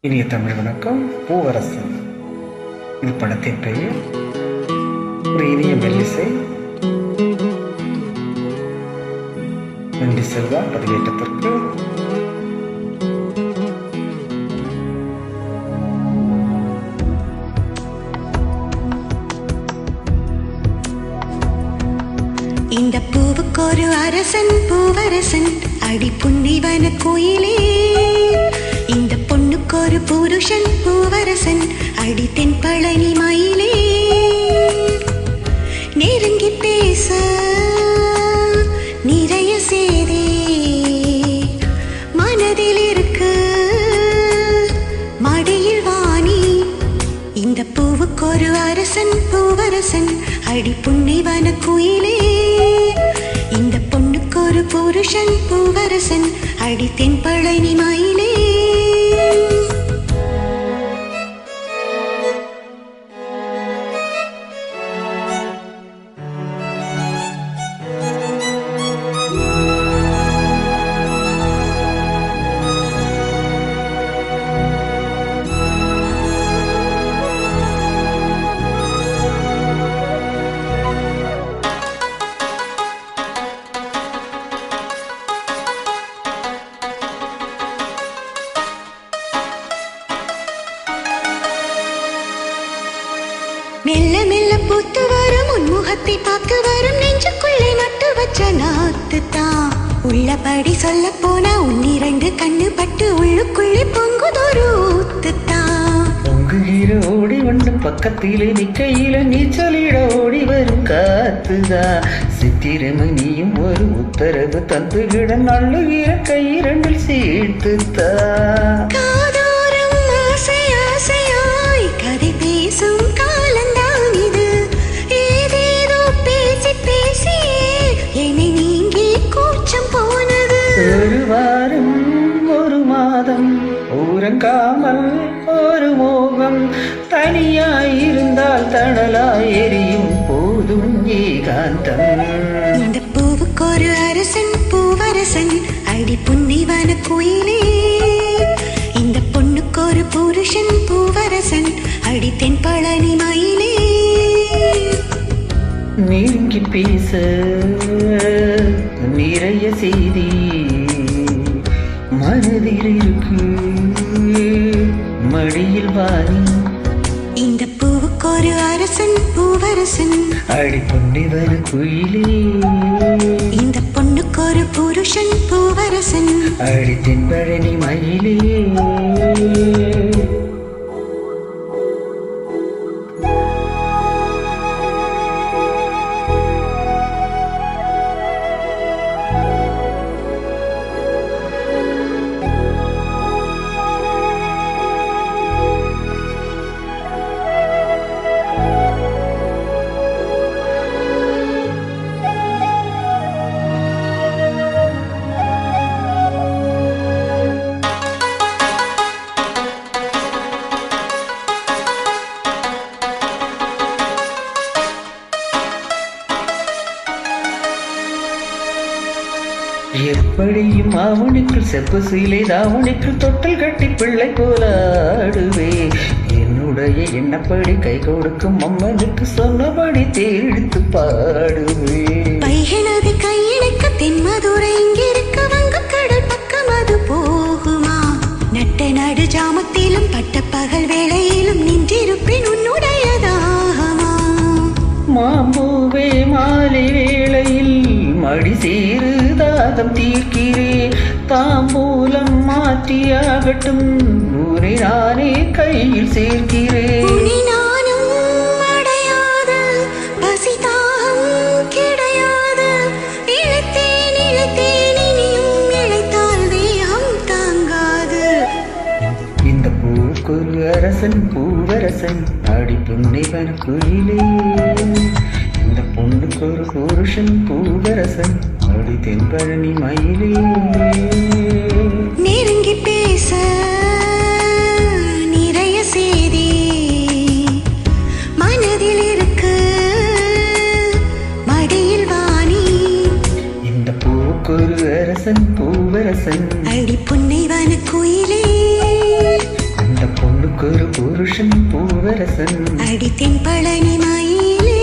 இனிய தமிழ் வணக்கம். பூவரசன் இது படத்தின் பெயர். ஒரு இனிய மெல்லிசை. நன்றி செல்வா பதிவேற்றத்திற்கு. இந்த பூவுக்கு ஒரு அரசன் பூவரசன் அடி புன்னிவன கோயிலே. இந்த பொண்ணுக்கு ஒரு புருஷன் பூவரசன் அடி தென்பழனி மயிலே. நெருங்கி பேச நிறைய சேதே மனதில் இருக்கு மடியில் வாணி. இந்த பூவுக்கு ஒரு அரசன் பூவரசன் அடி புன்னிவன கோயிலே. இந்த பொண்ணுக்கு ஒரு புருஷன் பூவரசன் அடி தென்பழனி மயிலே. மெல்ல மெல்ல பூத்து வரும் உன்முகத்தை பார்க்க வரும் நெஞ்சுக்குள்ளே நட்டு வச்ச நாத்து தான். உள்ளபடி சொல்ல போனா உன்னிரண்டு கண்ணு பட்டு உள்ளுக்குள்ளே பொங்குதொரு ஊத்து தான். பொங்குகிற ஓடி வந்து பக்கத்திலே நிக்கையில நீச்சலிட ஓடி வரும் காத்துதான். சித்திரமை நீயும் ஒரு உத்தரவு தந்துகிட நல்லுகிற கையிரண்டில் சேர்த்துத்தான். காதோரம் ஆசை ஆசையாய் கதை பேசும் காலந்தான் இது. ஏதேதோ பேசி பேசி என்னை நீங்கி கூச்சம் போனது. ஒரு வாரம் ஒரு மாதம் ஊரங்காமல் ஒரு மோகம். தனியாயிருந்தால் தணலாய் எரியும் போதும் ஏகாந்தம். இந்த பூவுக்கு ஒரு அரசன் பூவரசன் அடி புன்னிவன கோயிலே. இந்த பொண்ணுக்கு ஒரு புருஷன் பூவரசன் அடி தென்பழனி மயிலே. நெருங்கி பேச நிறைய செய்தி மனதில் இருக்கு மடியில் வாணி. இந்த பூவுக்கு ஒரு அரசன் பூவரசன் அடி பொன்னிவன குயிலே. இந்த பொண்ணுக்கு ஒரு புருஷன் பூவரசன் அடி தென்பழனி மயிலே. எப்படியும் அவனுக்குள் செப்பு சீலை தாவணிக்குள் தொட்டில் கட்டி பிள்ளை போல ஆடுவே. என்னுடைய எண்ணப்படி கை கொடுக்கும் அம்மனுக்கு சொன்னபடி தேடித்து பாடுவே. பைகனது கையிழுக்க தென்மதுரை இங்கிருக்க வங்கக்கடல் பக்கம் அது போகுமா? நட்ட நடு ஜாமத்திலும் பட்ட பகல் வேளையிலும் நின்றிருப்பேன் உன்னுடையதாகமா? மாம்பூவே மாலை வேளையில் மடி சேரு தாகம் தீர்க்கிறே. தாம்பூலம் மாற்றியாகட்டும் ஊரை நானே கையில் சேர்க்கிறேன். உன்னை நானும் அடையாத பசி தாகம் கிடையாது. இழைத்தேன் இழைத்தேன் இனியும் இழைத்தால் தேகம் தாங்காது. இந்த பூக்குரு அரசன் பூவரசன் அடி புன்னிவன குயிலே. இந்த பொண்ணுக்கு ஒரு புருஷன் பூவரசன் அடி தென்பழனி மயிலே. நெருங்கி பேச நிறைய சேதி மனதில் இருக்கு மடியில் வாணி. இந்த பூக்குரு அரசன் பூவரசன் அடி புன்னிவன கோயிலே. அந்த ஒரு புருஷன் பூவரசன் அடித்தேன் பழனி மயிலே